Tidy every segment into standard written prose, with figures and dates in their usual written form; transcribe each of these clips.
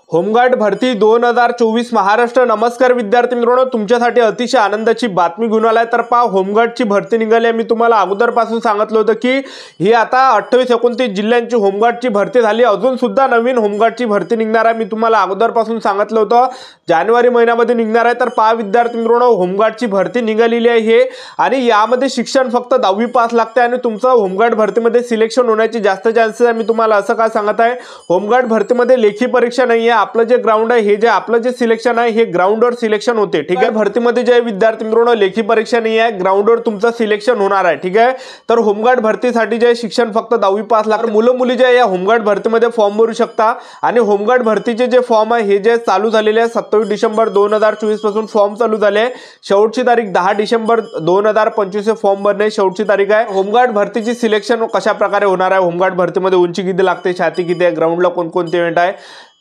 Home guard भरती 2024 महाराष्ट्र। नमस्कार विद्यार्थी मित्रांनो, तुमच्यासाठी अतिशय आनंदाची बातमी घेऊन आलाय। तर पहा, होमगार्डची भरती निघाली आहे। मी तुम्हाला अगोदरपासून सांगितलं होतं की ही आता 28-29 जिल्ह्यांची होमगार्डची भरती झाली। अजून सुद्धा नवीन होमगार्डची भरती निघणार आहे। मी तुम्हाला अगोदरपासून सांगितलं होतं जानेवारी महिन्यामध्ये निघणार आहे। तर पहा विद्यार्थी मित्रांनो, होमगार्डची भरती निघालेली आहे हे, आणि यामध्ये शिक्षण फक्त 10वी पास लागते आणि तुमचं होमगार्ड भरतीमध्ये सिलेक्शन होण्याची जास्त चान्सेस आहे। मी तुम्हाला असं का सांगत आहे, होमगार्ड भरतीमध्ये लेखी परीक्षा नाही आहे। आपलं जे ग्राउंड आहे, हे जे आपलं जे सिलेक्शन आहे हे ग्राउंडवर सिलेक्शन होते। ठीक आहे, भरतीमध्ये जे विद्यार्थी मित्रांनो लेखी परीक्षा नाही आहे, ग्राउंडवर तुमचं सिलेक्शन होणार आहे। ठीक आहे, तर होमगार्ड भरतीसाठी जे शिक्षण फक्त 10वी पास लागतं। मुलं मुली जे या होमगार्ड भरतीमध्ये फॉर्म भरू शकता, आणि होमगार्ड भरतीचे जे फॉर्म आहे हे जे चालू झालेले आहे 27 डिसेंबर 2024 पासून फॉर्म चालू झाले। शेवटची तारीख 10 डिसेंबर 2025 हे फॉर्म भरणे शेवटची तारीख आहे। होमगार्ड भरतीची सिलेक्शन कशा प्रकारे होणार आहे, होमगार्ड भरतीमध्ये उंची किती लागते, छाती किती आहे, ग्राउंडला कोणकोणते इव्हेंट आहे,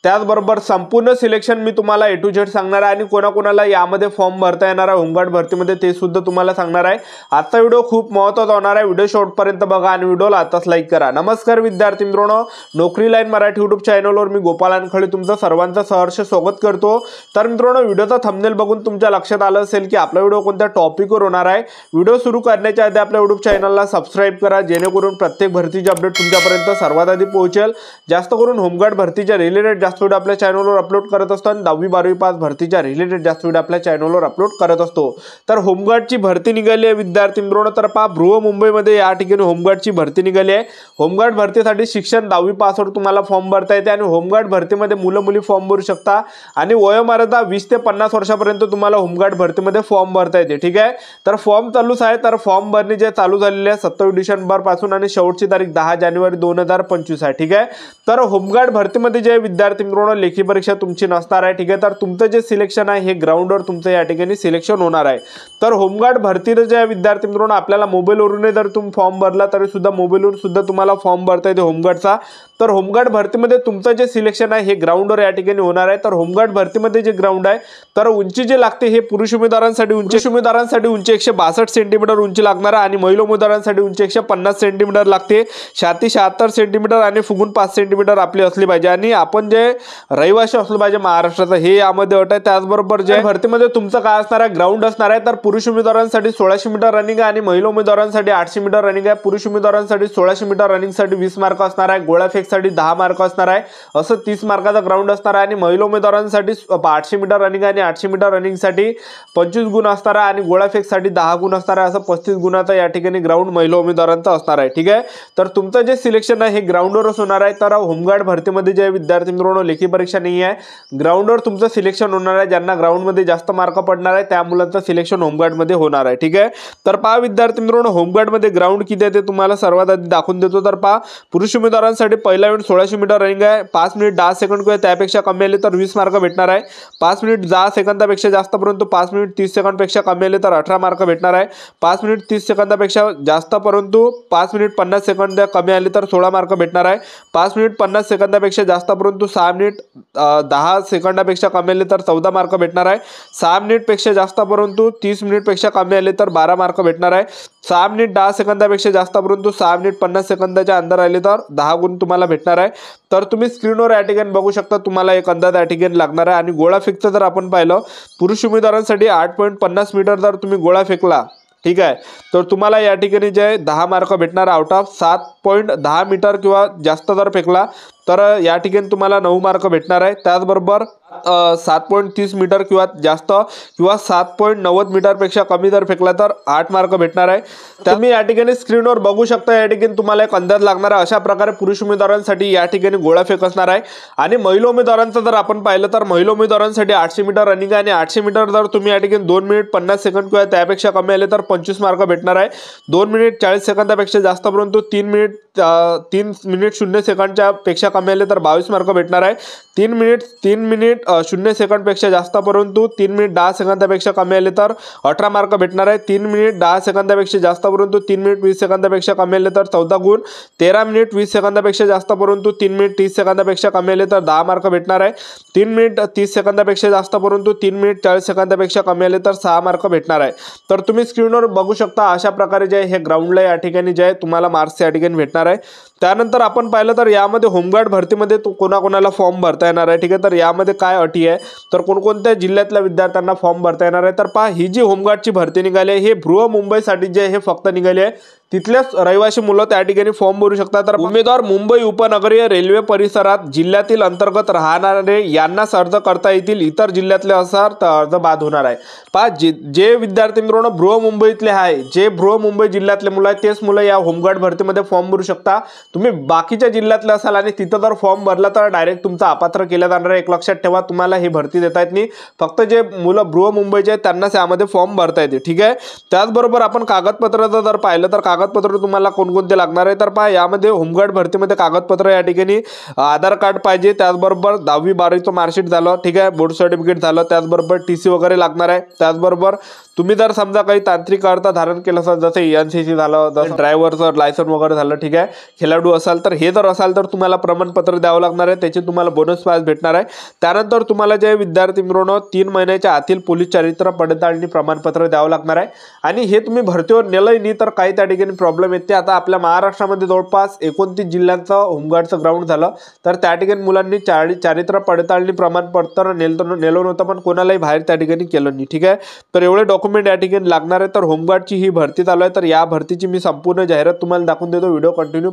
त्याचबरोबर संपूर्ण सिलेक्शन मी तुम्हाला A to Z सांगणार आहे, आणि कोणाकोणाला यामध्ये फॉर्म भरता येणार आहे होमगार्ड भरतीमध्ये ते सुद्धा तुम्हाला सांगणार आहे। आजचा व्हिडिओ खूप महत्त्वाचा होणार आहे। व्हिडिओ शेवटपर्यंत बघा आणि व्हिडिओला आताच लाईक करा। नमस्कार विद्यार्थी मित्रांनो, नोकरी लाईन मराठी यूट्यूब चॅनलवर मी गोपाल अनखळे तुमचं सर्वांचं सहर्ष स्वागत करतो। तर मित्रांनो, व्हिडिओचा थंबनेल बघून तुमच्या लक्षात आलं असेल की आपला व्हिडिओ कोणत्या टॉपिकवर होणार आहे। व्हिडिओ सुरू करण्याच्या आधी आपल्या यूट्यूब चॅनलला सबस्क्राईब करा, जेणेकरून प्रत्येक भरतीची अपडेट तुमच्यापर्यंत सर्वात आधी पोहोचेल। जास्त करून होमगार्ड भरतीच्या रिलेटेड व्हिडिओ आपल्या चॅनलवर अपलोड करत असतो, आणि 10वी 12वी पास भरतीच्या रिलेटेड जास्त व्हिडिओ आपल्या चॅनलवर अपलोड करत असतो। तर होमगार्डची भरती निघाली आहे विद्यार्थी मित्रांनो। तर पहा, बृहमुंबईमध्ये या ठिकाणी होमगार्डची भरती निघाली आहे। होमगार्ड भरतीसाठी शिक्षण 10वी पासवर तुम्हाला फॉर्म भरता येते, आणि होमगार्ड भरतीमध्ये मुलं मुली फॉर्म भरू शकता, आणि वयोमर्यादा 20 ते 50 वर्षापर्यंत तुम्हाला होमगार्ड भरतीमध्ये फॉर्म भरता येते। ठीक आहे, तर फॉर्म चालूच आहे। तर फॉर्म भरणे जे चालू झालेले आहे 27 डिसेंबर पासून, आणि शेवटची तारीख 10 जानेवारी 2025 आहे। ठीक आहे, तर होमगार्ड भरतीमध्ये जे विद्यार्थी मित्रांनो लेखी परीक्षा तुमची नसणार आहे। ठीक आहे, तर तुमचं जे सिलेक्शन आहे हे ग्राउंडवर तुमचं या ठिकाणी सिलेक्शन होणार आहे। तर होमगार्ड भरतीचे जे विद्यार्थी मित्रांनो आपल्याला मोबाईलवरून जर तुम्ही फॉर्म भरला तरी सुद्धा मोबाईलवरून सुद्धा तुम्हाला फॉर्म भरता येते होमगार्डचा। तर होमगार्ड भरतीमध्ये तुमचं जे सिलेक्शन आहे हे ग्राउंडवर या ठिकाणी होणार आहे। तर होमगार्ड भरतीमध्ये जे ग्राउंड आहे, तर उंची जे लागते हे पुरुष उमेदवारांसाठी उंची 162 सेंटीमीटर उंची लागणार आहे, आणि महिला उमेदवारांसाठी उंची 150 सेंटीमीटर लागते। छाती 76 सेंटीमीटर आणि फुगून 5 सेंटीमीटर आपली असली पाहिजे, आणि आपण जे रहिवासी असलं पाहिजे महाराष्ट्राचं, हे यामध्ये अट आहे। त्याचबरोबर जे भरतीमध्ये तुमचं काय असणार आहे, ग्राउंड असणार आहे। तर पुरुष उमेदवारांसाठी 1600 मीटर रनिंग आहे, आणि महिला उमेदवारांसाठी 800 मीटर रनिंग आहे। पुरुष उमेदवारांसाठी 1600 मीटर रनिंगसाठी 20 मार्क असणार आहे, गोळा फेकसाठी 10 मार्क असणार आहे, असं 30 मार्काचा ग्राउंड असणार आहे। आणि महिला उमेदवारांसाठी 800 मीटर रनिंग आहे, आणि 800 मीटर रनिंगसाठी 25 गुण असणार आहे, आणि गोळा फेकसाठी 10 गुण असणार आहे, असं 35 गुणाचा या ठिकाणी ग्राउंड महिला उमेदवारांचा असणार आहे। ठीक आहे, तर तुमचं जे सिलेक्शन आहे हे ग्राउंडवरच होणार आहे। तर होमगार्ड भरतीमध्ये जे विद्यार्थी मित्रांनो लेखी परीक्षा नाही आहे, ग्राउंडवर तुमचं सिलेक्शन होणार आहे। ज्यांना ग्राउंडमध्ये जास्त मार्क पडणार आहे त्या मुलांचं सिलेक्शन होमगार्डमध्ये होणार आहे। ठीक आहे, तर पहा विद्यार्थी मित्रांनो, होमगार्डमध्ये ग्राउंड किती आहे ते तुम्हाला सर्वात आधी दाखवून देतो। तर पहा, पुरुष उमेदवारांसाठी पहिला इव्हेंट 1600 मीटर रनिंग आहे, 5 मिनिट 10 सेकंड किंवा त्यापेक्षा कमी आले तर 20 मार्क भेटणार आहे। 5 मिनिट 10 सेकंदापेक्षा जास्त परंतु 5 मिनिट 30 सेकंडपेक्षा कमी आले तर 18 मार्क भेटणार आहे। 5 मिनिट 30 सेकंदापेक्षा जास्त परंतु 5 मिनिट 50 सेकंद कमी आले तर 16 मार्क भेटणार आहे। 5 मिनिट 50 सेकंदापेक्षा जास्त परंतु 6 मिनिट 10 सेकंदापेक्षा कमी आले तर 14 मार्क भेटणार आहे। 6 मिनिटपेक्षा जास्त परंतु 30 मिनिटपेक्षा कमी आले तर 12 मार्क भेटणार आहे। 6 मिनिट 10 सेकंदापेक्षा जास्त परंतु 6 मिनिट 50 सेकंदाच्या अंदर आले तर 10 गुण तुम्हाला भेटणार आहे। तर तुम्ही स्क्रीनवर या ठिकाणी बघू शकता, तुम्हाला एक अंदाज या ठिकाणी लागणार आहे। आणि गोळा फेकचं जर आपण पाहिलं, पुरुष उमेदवारांसाठी 8.50 मीटर जर तुम्ही गोळा फेकला, ठीक आहे, तर तुम्हाला या ठिकाणी जे 10 मार्क भेटणार आउट ऑफ 7.10 मीटर किंवा जास्त जर फेकला तर या ठिकाणी तुम्हाला 9 मार्क भेटणार आहे। त्याचबरोबर 7.30 मीटर किंवा जास्त किंवा 7.90 मीटरपेक्षा कमी जर फेकला तर 8 मार्क भेटणार आहे। तर मी या ठिकाणी स्क्रीनवर बघू शकता, या ठिकाणी तुम्हाला एक अंदाज लागणार आहे। अशा प्रकारे पुरुष उमेदवारांसाठी या ठिकाणी गोळा फेक असणार आहे। आणि महिला उमेदवारांचं जर आपण पाहिलं तर महिला उमेदवारांसाठी 800 मीटर रनिंग आहे, आणि 800 मीटर जर तुम्ही या ठिकाणी 2 मिनिट 50 सेकंड किंवा त्यापेक्षा कमी आले तर 25 मार्क भेटणार आहे। 2 मिनिट 40 सेकंदापेक्षा जास्त परंतु 3 मिनिट 0 सेकंडच्या पेक्षा कमी आले तर 22 मार्क भेटणार आहे। 3 मिनिट 0 सेकंडपेक्षा जास्त परंतु 3 मिनिट 10 सेकंदापेक्षा कमी आले तर 18 मार्क भेटणार आहे। 3 मिनिट 10 सेकंदापेक्षा जास्त परंतु 3 मिनिट 20 सेकंदापेक्षा कमी आले तर 14 गुण। 13 मिनिट 20 सेकंदापेक्षा जास्त परंतु 3 मिनिट 30 सेकंदापेक्षा कमी आले तर 10 मार्क भेटणार आहे। 3 मिनिट 30 सेकंदापेक्षा जास्त परंतु 3 मिनिट 40 सेकंदापेक्षा कमी आले तर 6 मार्क भेटणार आहे। तर तुम्ही स्क्रीनवर बघू शकता, अशा प्रकारे जे हे ग्राउंडला या ठिकाणी जे तुम्हाला मार्क्स या ठिकाणी भेटणार आहे। त्यानंतर आपण पाहिलं तर यामध्ये होमगार्ड भरतीमध्ये कोणाकोणाला फॉर्म भरता येणार आहे, ठीक आहे। तर यामध्ये काय अटी आहे, तर कोणकोणत्या जिल्ह्यातल्या विद्यार्थ्यांना फॉर्म भरता येणार आहे, तर पहा ही जी होमगार्डची भरती निघाली आहे हे बृहमुंबईसाठी जे हे फक्त निघाली आहे, तिथल्याच रहिवासी मुलं त्या ठिकाणी फॉर्म भरू शकतात। तर उमेदवार मुंबई उपनगरीय रेल्वे परिसरात जिल्ह्यातील अंतर्गत राहणारे यांनाच अर्ज करता येतील, इतर जिल्ह्यातले असाल तर अर्ज बाद होणार आहे। पहा जे विद्यार्थी मित्रांनो बृहमुंबईतले आहे, जे बृहमुंबई जिल्ह्यातले मुलं आहेत तेच मुलं या होमगार्ड भरतीमध्ये फॉर्म भरू शकता। तुम्ही बाकीच्या जिल्ह्यातले असाल आणि तिथं जर फॉर्म भरला तर डायरेक्ट तुमचा अपात्र केला जाणार आहे। एक लक्षात ठेवा, तुम्हाला ही भरती देता येत नाही, फक्त जे मुलं बृहमुंबईचे आहेत त्यांनाच यामध्ये फॉर्म भरता येते, ठीक आहे। त्याचबरोबर आपण कागदपत्राचं जर पाहिलं तर कागदपत्र तुम्हाला कोणकोणते लागणार आहे, तर पहा यामध्ये होमगार्ड भरतीमध्ये कागदपत्र या ठिकाणी आधार कार्ड पाहिजे, त्याचबरोबर 10वी 12वीचं मार्कशीट झालं, ठीक आहे, बोर्ड सर्टिफिकेट झालं, त्याचबरोबर TC वगैरे लागणार आहे। त्याचबरोबर तुम्ही जर समजा काही तांत्रिक अर्हता धारण केलं असेल, जसं NCC झालं, जसं ड्रायव्हरचं लायसन वगैरे झालं, ठीक आहे, खेळाडू असाल तर हे जर असाल तर तुम्हाला प्रमाणपत्र द्यावं लागणार आहे, त्याचे तुम्हाला बोनस पास भेटणार आहे। त्यानंतर तुम्हाला जे विद्यार्थी मित्रांनो 3 महिन्याच्या आतील पोलीस चारित्र्य पडताळणी प्रमाणपत्र द्यावं लागणार आहे। आणि हे तुम्ही भरतीवर नेलंही नाही तर काही त्या ठिकाणी प्रॉब्लेम येते। आता आपल्या महाराष्ट्रामध्ये जवळपास 29 जिल्ह्यांचं होमगार्डचं ग्राउंड झालं, तर त्या ठिकाणी मुलांनी चारित्र्य पडताळणी प्रमाणपत्र नेलं नव्हतं, पण कोणालाही बाहेर त्या ठिकाणी केलं नाही, ठीक आहे। तर एवढे डॉक्युमेंट या ठिकाणी लागणार आहे। तर होमगार्डची ही भरती चालू आहे, तर या भरतीची मी संपूर्ण जाहिरात तुम्हाला दाखवून देतो, व्हिडिओ कंटिन्यू